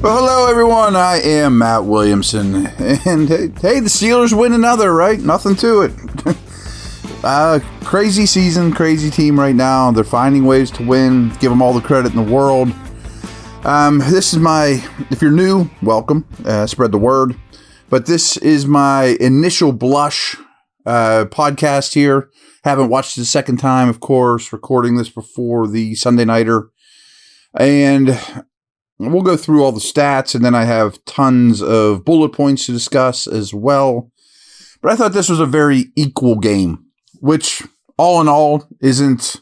Well, hello, everyone. I am Matt Williamson. And hey, the Steelers win another, right? Nothing to it. Crazy season, crazy team right now. They're finding ways to win. Give them all the credit in the world. This is if you're new, welcome. Spread the word. But this is my initial blush podcast here. Haven't watched it a second time, of course. Recording this before the Sunday Nighter. And we'll go through all the stats, and then I have tons of bullet points to discuss as well. But I thought this was a very equal game, which all in all isn't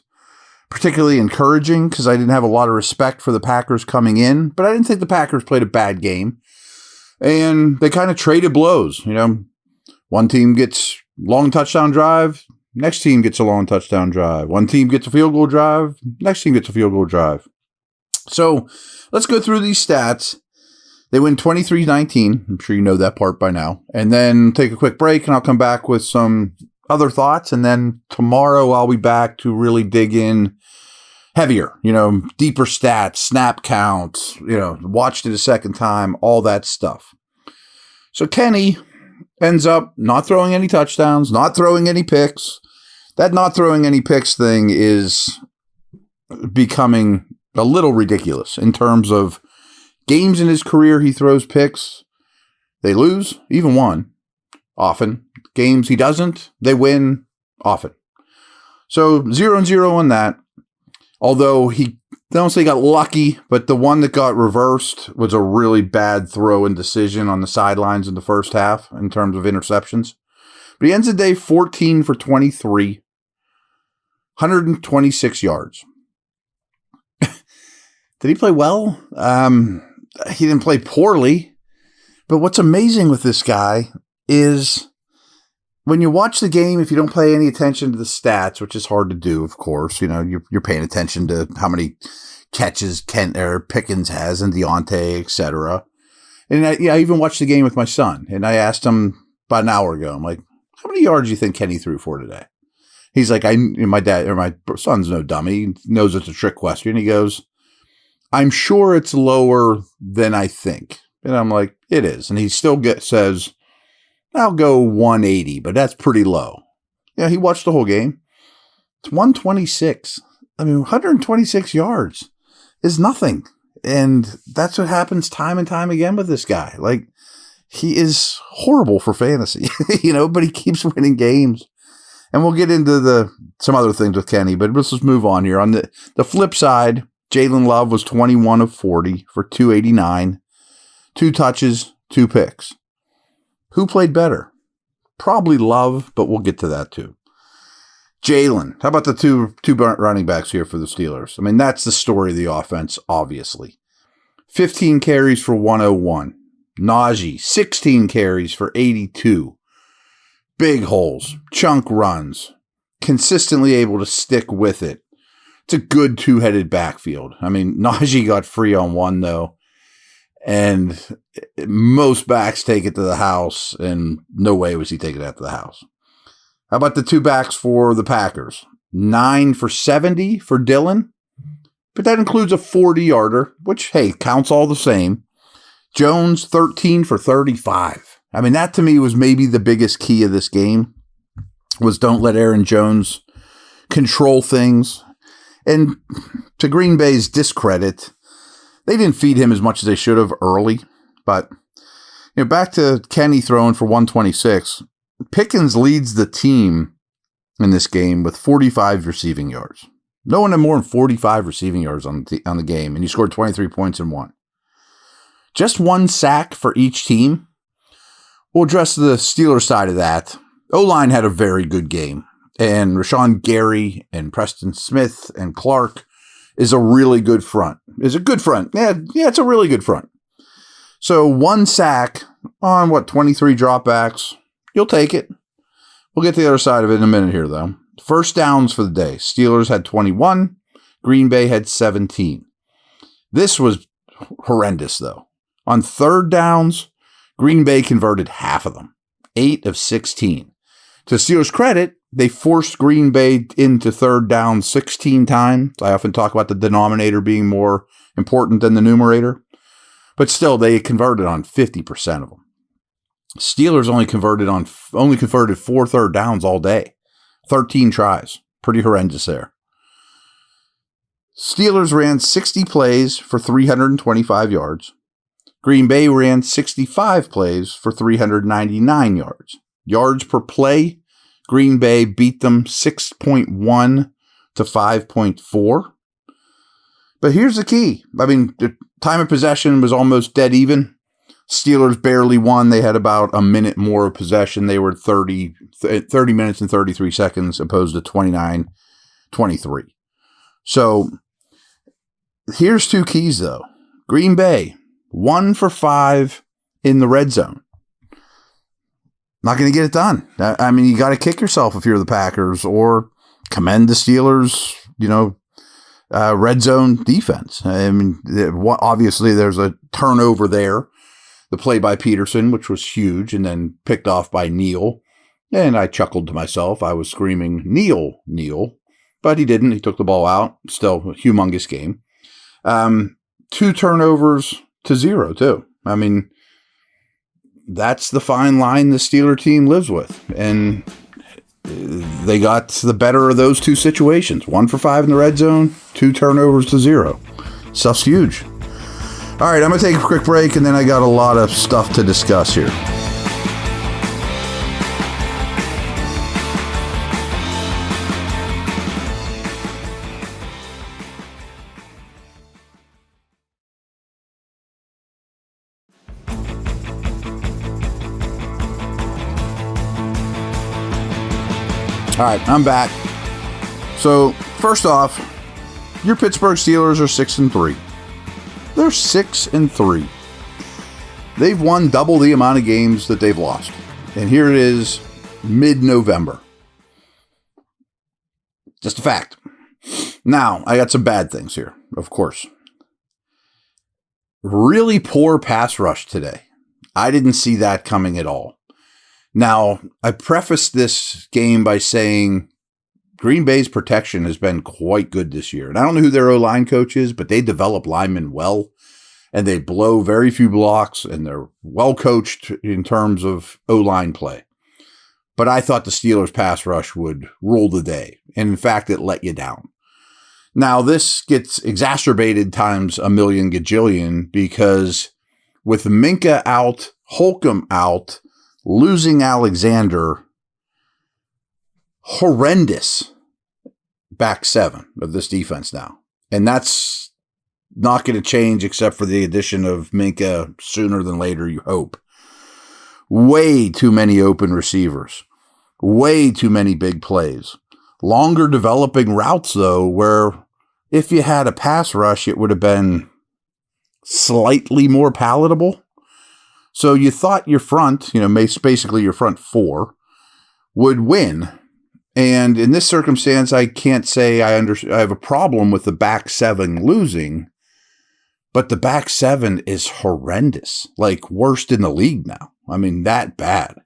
particularly encouraging because I didn't have a lot of respect for the Packers coming in, but I didn't think the Packers played a bad game. And they kind of traded blows. You know, one team gets long touchdown drive, next team gets a long touchdown drive. One team gets a field goal drive, next team gets a field goal drive. So let's go through these stats. They win 23-19. I'm sure you know that part by now. And then take a quick break, and I'll come back with some other thoughts. And then tomorrow I'll be back to really dig in heavier, deeper stats, snap counts, watched it a second time, all that stuff. So Kenny ends up not throwing any touchdowns, not throwing any picks. That not throwing any picks thing is becoming a little ridiculous in terms of games in his career. He throws picks. They lose, even one, often. Games he doesn't, they win often. So 0-0 on that. Although I don't say he got lucky, but the one that got reversed was a really bad throw and decision on the sidelines in the first half in terms of interceptions. But he ends the day 14 for 23, 126 yards. Did he play well? He didn't play poorly. But what's amazing with this guy is when you watch the game, if you don't pay any attention to the stats, which is hard to do, of course, you're paying attention to how many catches Pickens has and Deontay, etc. And I even watched the game with my son, and I asked him about an hour ago, I'm like, how many yards do you think Kenny threw for today? He's like, my son's no dummy. He knows it's a trick question. He goes, I'm sure it's lower than I think. And I'm like, it is. And he still says, I'll go 180, but that's pretty low. Yeah, he watched the whole game. It's 126. 126 yards is nothing. And that's what happens time and time again with this guy. Like, he is horrible for fantasy, but he keeps winning games. And we'll get into some other things with Kenny, but let's just move on here. On the flip side, Jalen Love was 21 of 40 for 289, 2 touches, 2 picks. Who played better? Probably Love, but we'll get to that too. Jalen, how about the two running backs here for the Steelers? That's the story of the offense, obviously. 15 carries for 101. Najee, 16 carries for 82. Big holes, chunk runs, consistently able to stick with it. It's a good two-headed backfield. Najee got free on one, though, and most backs take it to the house, and no way was he taking that to the house. How about the two backs for the Packers? 9 for 70 for Dylan, but that includes a 40-yarder, which, hey, counts all the same. Jones, 13 for 35. That to me was maybe the biggest key of this game, was don't let Aaron Jones control things. And to Green Bay's discredit, they didn't feed him as much as they should have early. But back to Kenny throwing for 126. Pickens leads the team in this game with 45 receiving yards. No one had more than 45 receiving yards on the game, and he scored 23 points and won. Just 1 sack for each team. We'll address the Steelers side of that. O-line had a very good game. And Rashawn Gary and Preston Smith and Clark is a really good front. Is a good front. Yeah, it's a really good front. So 1 sack on 23 dropbacks. You'll take it. We'll get to the other side of it in a minute here, though. First downs for the day. Steelers had 21. Green Bay had 17. This was horrendous, though. On third downs, Green Bay converted half of them. 8 of 16. To Steelers' credit, they forced Green Bay into third down 16 times. I often talk about the denominator being more important than the numerator. But still, they converted on 50% of them. Steelers only converted 4 third downs all day. 13 tries. Pretty horrendous there. Steelers ran 60 plays for 325 yards. Green Bay ran 65 plays for 399 yards. Yards per play, Green Bay beat them 6.1 to 5.4. But here's the key. I mean, the time of possession was almost dead even. Steelers barely won. They had about a minute more of possession. They were 30 minutes and 33 seconds opposed to 29-23. So here's 2 keys, though. Green Bay, 1 for 5 in the red zone. Not going to get it done. I mean, you got to kick yourself if you're the Packers, or commend the Steelers, red zone defense. I mean, obviously there's a turnover there. The play by Peterson, which was huge, and then picked off by Neal. And I chuckled to myself. I was screaming, Neal. But he didn't. He took the ball out. Still a humongous game. 2 turnovers to 0, too. I mean, that's the fine line the Steeler team lives with. And they got the better of those 2 situations. 1 for 5 in the red zone, 2 turnovers to 0. Stuff's huge. All right, I'm going to take a quick break, and then I got a lot of stuff to discuss here. All right, I'm back. So, first off, your Pittsburgh Steelers are 6-3. They're 6-3. They've won double the amount of games that they've lost. And here it is, mid-November. Just a fact. Now, I got some bad things here, of course. Really poor pass rush today. I didn't see that coming at all. Now, I prefaced this game by saying Green Bay's protection has been quite good this year. And I don't know who their O-line coach is, but they develop linemen well, and they blow very few blocks, and they're well coached in terms of O-line play. But I thought the Steelers' pass rush would rule the day. And in fact, it let you down. Now, this gets exacerbated times a million gajillion because with Minkah out, Holcomb out, losing Alexander, horrendous back 7 of this defense now. And that's not going to change except for the addition of Minkah sooner than later, you hope. Way too many open receivers. Way too many big plays. Longer developing routes, though, where if you had a pass rush, it would have been slightly more palatable. So you thought your front, basically your front 4, would win. And in this circumstance, I can't say I have a problem with the back 7 losing, but the back 7 is horrendous, like worst in the league now. I mean, that bad.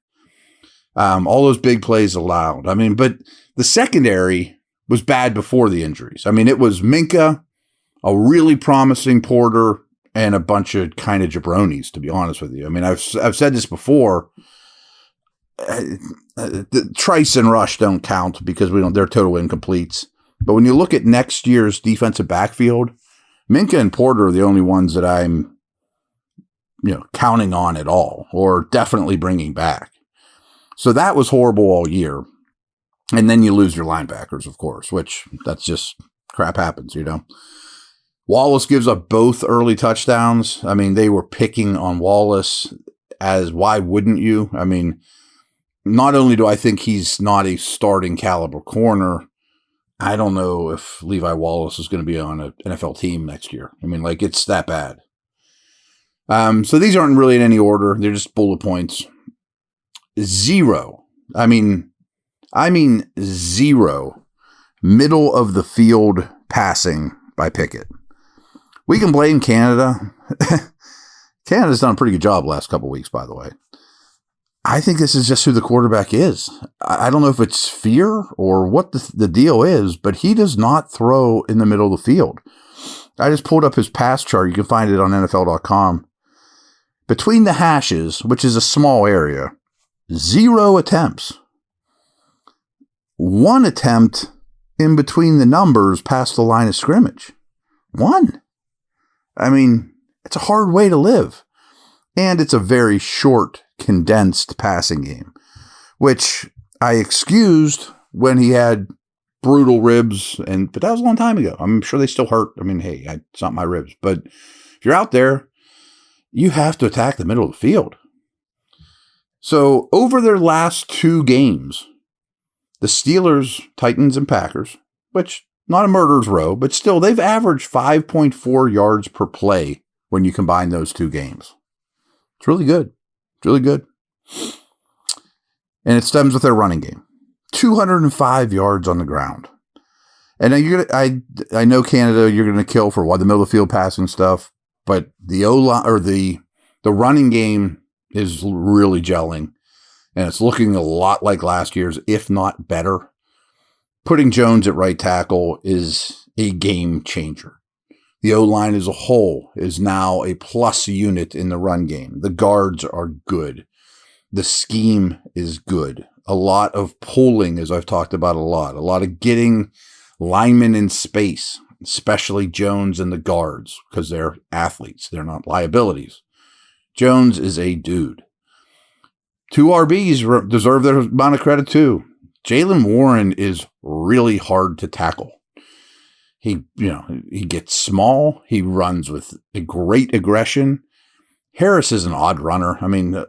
All those big plays allowed. I mean, but the secondary was bad before the injuries. I mean, it was Minkah, a really promising Porter, and a bunch of kind of jabronis, to be honest with you. I mean, I've said this before. Trice and Rush don't count because they're total incompletes. But when you look at next year's defensive backfield, Minkah and Porter are the only ones that I'm, counting on at all, or definitely bringing back. So that was horrible all year. And then you lose your linebackers, of course, which that's just crap happens, Wallace gives up both early touchdowns. I mean, they were picking on Wallace, as why wouldn't you? I mean, not only do I think he's not a starting caliber corner, I don't know if Levi Wallace is going to be on an NFL team next year. I mean, it's that bad. So these aren't really in any order. They're just bullet points. 0. I mean 0 middle of the field passing by Pickett. We can blame Canada. Canada's done a pretty good job the last couple of weeks, by the way. I think this is just who the quarterback is. I don't know if it's fear or what the deal is, but he does not throw in the middle of the field. I just pulled up his pass chart. You can find it on NFL.com. Between the hashes, which is a small area, 0 attempts. 1 attempt in between the numbers past the line of scrimmage. 1. I mean, it's a hard way to live. And it's a very short, condensed passing game, which I excused when he had brutal ribs, but that was a long time ago. I'm sure they still hurt. I mean, hey, it's not my ribs. But if you're out there, you have to attack the middle of the field. So over their last 2 games, the Steelers, Titans, and Packers, which not a murderer's row, but still they've averaged 5.4 yards per play when you combine those 2 games. It's really good. It's really good. And it stems with their running game. 205 yards on the ground. And I know Canada, you're going to kill for the middle of the field passing stuff, but the O-line or the running game is really gelling, and it's looking a lot like last year's, if not better. Putting Jones at right tackle is a game changer. The O-line as a whole is now a plus unit in the run game. The guards are good. The scheme is good. A lot of pulling, as I've talked about a lot of getting linemen in space, especially Jones and the guards, because they're athletes. They're not liabilities. Jones is a dude. 2 RBs deserve their amount of credit too. Jaylen Warren is really hard to tackle. He gets small. He runs with a great aggression. Harris is an odd runner. I mean,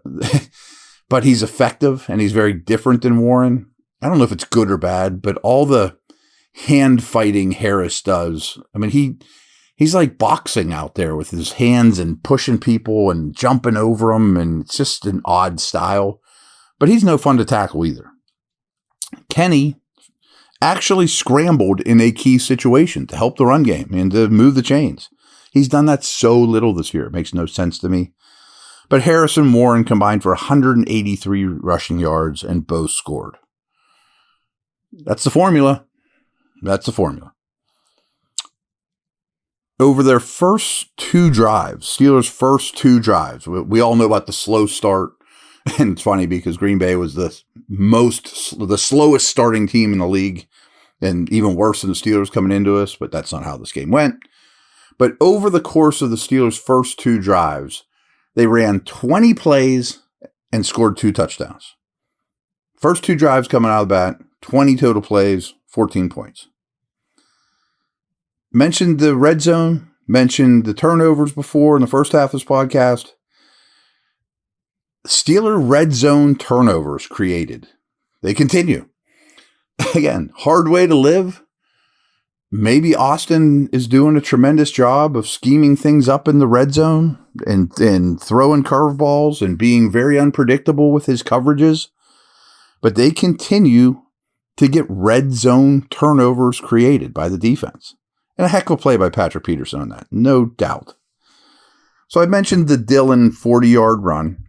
but he's effective and he's very different than Warren. I don't know if it's good or bad, but all the hand fighting Harris does. I mean, he's like boxing out there with his hands and pushing people and jumping over them. And it's just an odd style, but he's no fun to tackle either. Kenny actually scrambled in a key situation to help the run game and to move the chains. He's done that so little this year. It makes no sense to me. But Harris and Warren combined for 183 rushing yards and both scored. That's the formula. Over their first 2 drives, Steelers' first 2 drives, we all know about the slow start. And it's funny because Green Bay was the slowest starting team in the league, and even worse than the Steelers coming into us, but that's not how this game went. But over the course of the Steelers' first 2 drives, they ran 20 plays and scored 2 touchdowns. First 2 drives coming out of the bat, 20 total plays, 14 points. Mentioned the red zone, mentioned the turnovers before in the first half of this podcast. Steeler red zone turnovers created. They continue. Again, hard way to live. Maybe Austin is doing a tremendous job of scheming things up in the red zone and throwing curveballs and being very unpredictable with his coverages. But they continue to get red zone turnovers created by the defense. And a heck of a play by Patrick Peterson on that, no doubt. So I mentioned the Dillon 40-yard run,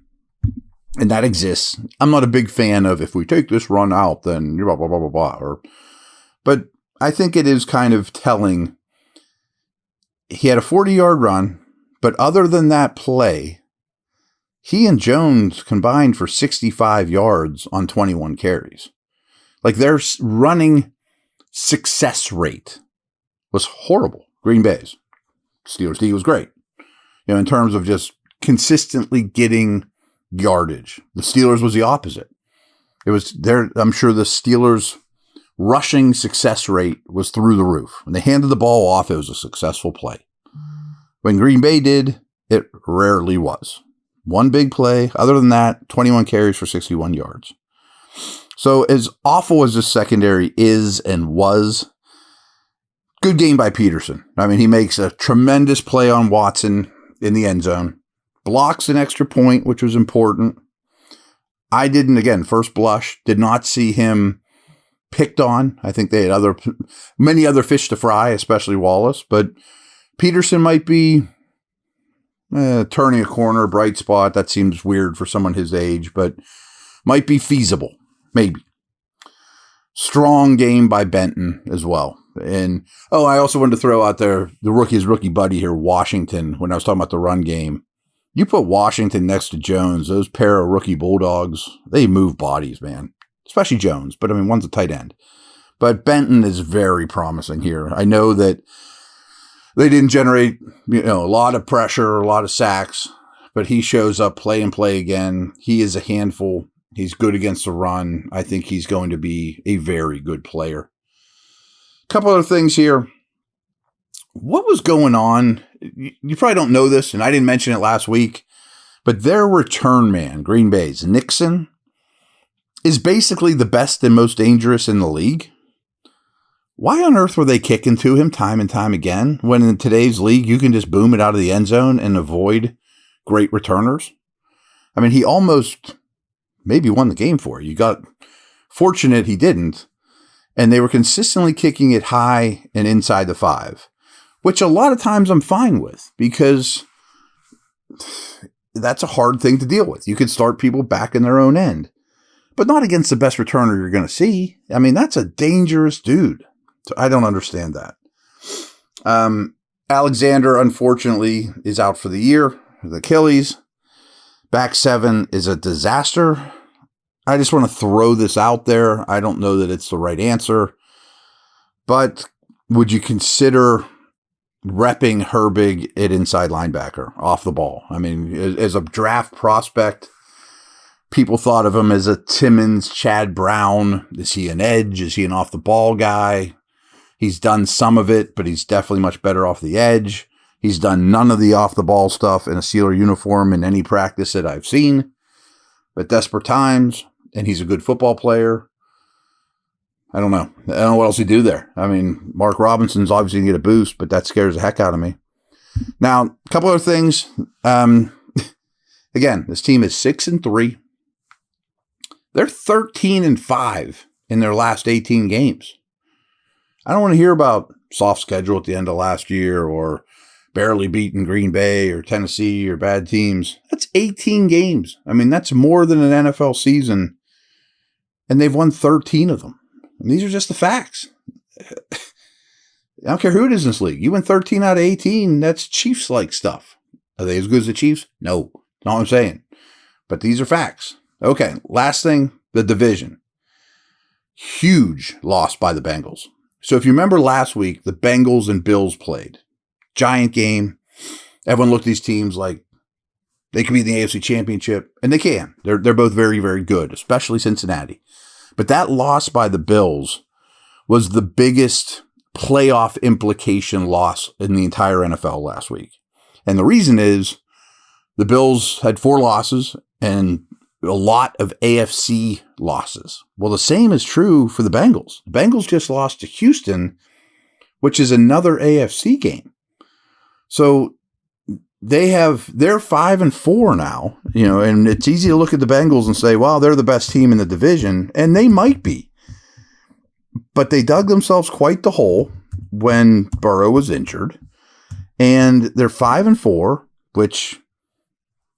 and that exists. I'm not a big fan of if we take this run out, then blah, blah, blah, blah, blah. But I think it is kind of telling. He had a 40-yard run, but other than that play, he and Jones combined for 65 yards on 21 carries. Like their running success rate was horrible. Green Bay's. Steelers D was great. In terms of just consistently getting yardage. The Steelers was the opposite. It was there. I'm sure the Steelers' rushing success rate was through the roof. When they handed the ball off, it was a successful play. When Green Bay did, it rarely was. One big play. Other than that, 21 carries for 61 yards. So as awful as this secondary is and was, good game by Peterson. I mean, he makes a tremendous play on Watson in the end zone. Blocks an extra point, which was important. I didn't, again, first blush, did not see him picked on. I think they had many other fish to fry, especially Wallace. But Peterson might be turning a corner, bright spot. That seems weird for someone his age, but might be feasible. Maybe. Strong game by Benton as well. And, I also wanted to throw out there his rookie buddy here, Washington, when I was talking about the run game. You put Washington next to Jones, those pair of rookie Bulldogs, they move bodies, man. Especially Jones, but I mean, one's a tight end. But Benton is very promising here. I know that they didn't generate, a lot of pressure, a lot of sacks, but he shows up, play again. He is a handful. He's good against the run. I think he's going to be a very good player. A couple other things here. What was going on? You probably don't know this, and I didn't mention it last week, but their return man, Green Bay's Nixon, is basically the best and most dangerous in the league. Why on earth were they kicking to him time and time again when in today's league you can just boom it out of the end zone and avoid great returners? I mean, he almost maybe won the game for you. You got fortunate he didn't, and they were consistently kicking it high and inside the 5. Which a lot of times I'm fine with because that's a hard thing to deal with. You can start people back in their own end, but not against the best returner you're going to see. I mean, that's a dangerous dude. So I don't understand that. Alexander, unfortunately, is out for the year with Achilles. Back 7 is a disaster. I just want to throw this out there. I don't know that it's the right answer, but would you consider repping Herbig at inside linebacker off the ball? I mean, as a draft prospect, people thought of him as a Timmons, Chad Brown. Is he an edge? Is he an off the ball guy? He's done some of it, but he's definitely much better off the edge. He's done none of the off the ball stuff in a Steeler uniform in any practice that I've seen. But desperate times, and he's a good football player. I don't know. I don't know what else he'd do there. I mean, Mark Robinson's obviously going to get a boost, but that scares the heck out of me. Now, a couple other things. Again, this team is 6-3. They're 13-5 in their last 18 games. I don't want to hear about soft schedule at the end of last year or barely beating Green Bay or Tennessee or bad teams. That's 18 games. I mean, that's more than an NFL season, and they've won 13 of them. And these are just the facts. I don't care who it is in this league. You win 13 out of 18, that's Chiefs-like stuff. Are they as good as the Chiefs? No. That's not what I'm saying. But these are facts. Okay, last thing, the division. Huge loss by the Bengals. So if you remember last week, the Bengals and Bills played. Giant game. Everyone looked at these teams like they could be in the AFC Championship, and they can. They're both very, very good, especially Cincinnati. But that loss by the Bills was the biggest playoff implication loss in the entire NFL last week. And the reason is the Bills had 4 losses and a lot of AFC losses. Well, the same is true for the Bengals. The Bengals just lost to Houston, which is another AFC game. So they're 5-4 now, and it's easy to look at the Bengals and say, well, they're the best team in the division, and they might be. But they dug themselves quite the hole when Burrow was injured, and they're 5-4, which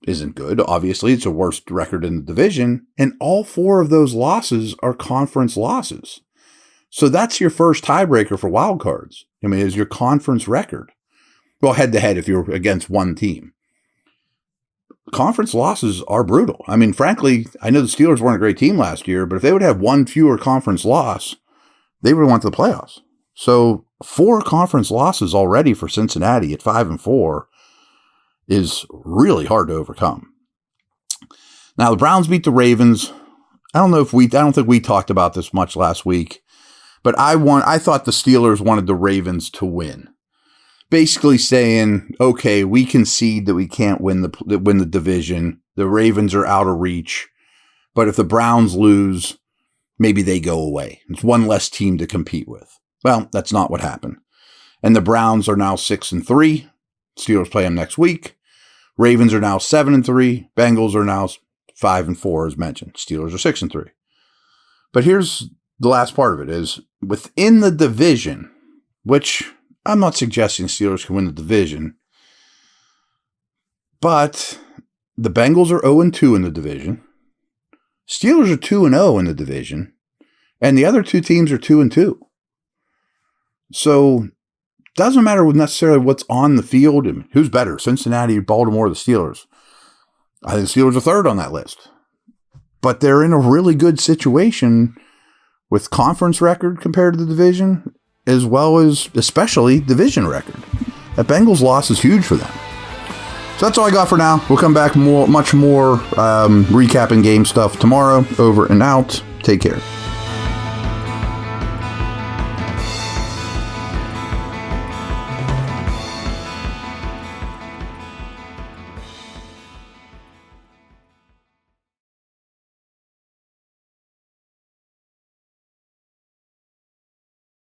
isn't good. Obviously, it's the worst record in the division, and all 4 of those losses are conference losses. So that's your first tiebreaker for wild cards. I mean, is your conference record. Well, head-to-head if you're against one team. Conference losses are brutal. I mean, frankly, I know the Steelers weren't a great team last year, but if they would have one fewer conference loss, they would have went to the playoffs. So 4 conference losses already for Cincinnati at 5-4 is really hard to overcome. Now, the Browns beat the Ravens. I don't think we talked about this much last week, but I thought the Steelers wanted the Ravens to win. Basically saying, okay, we concede that we can't win the division. The Ravens are out of reach. But if the Browns lose, maybe they go away. It's one less team to compete with. Well, that's not what happened. And the Browns are now 6-3. Steelers play them next week. Ravens are now 7-3. Bengals are now 5-4, as mentioned. Steelers are 6-3. But here's the last part of it is within the division, which I'm not suggesting Steelers can win the division, but the Bengals are 0-2 in the division. Steelers are 2-0 in the division, and the other 2 teams are 2-2. So doesn't matter necessarily what's on the field and who's better, Cincinnati, Baltimore, the Steelers. I think the Steelers are third on that list. But they're in a really good situation with conference record compared to the division, as well as especially division record. That Bengals loss is huge for them. So that's all I got for now. We'll come back much more recapping game stuff tomorrow. Over and out. Take care.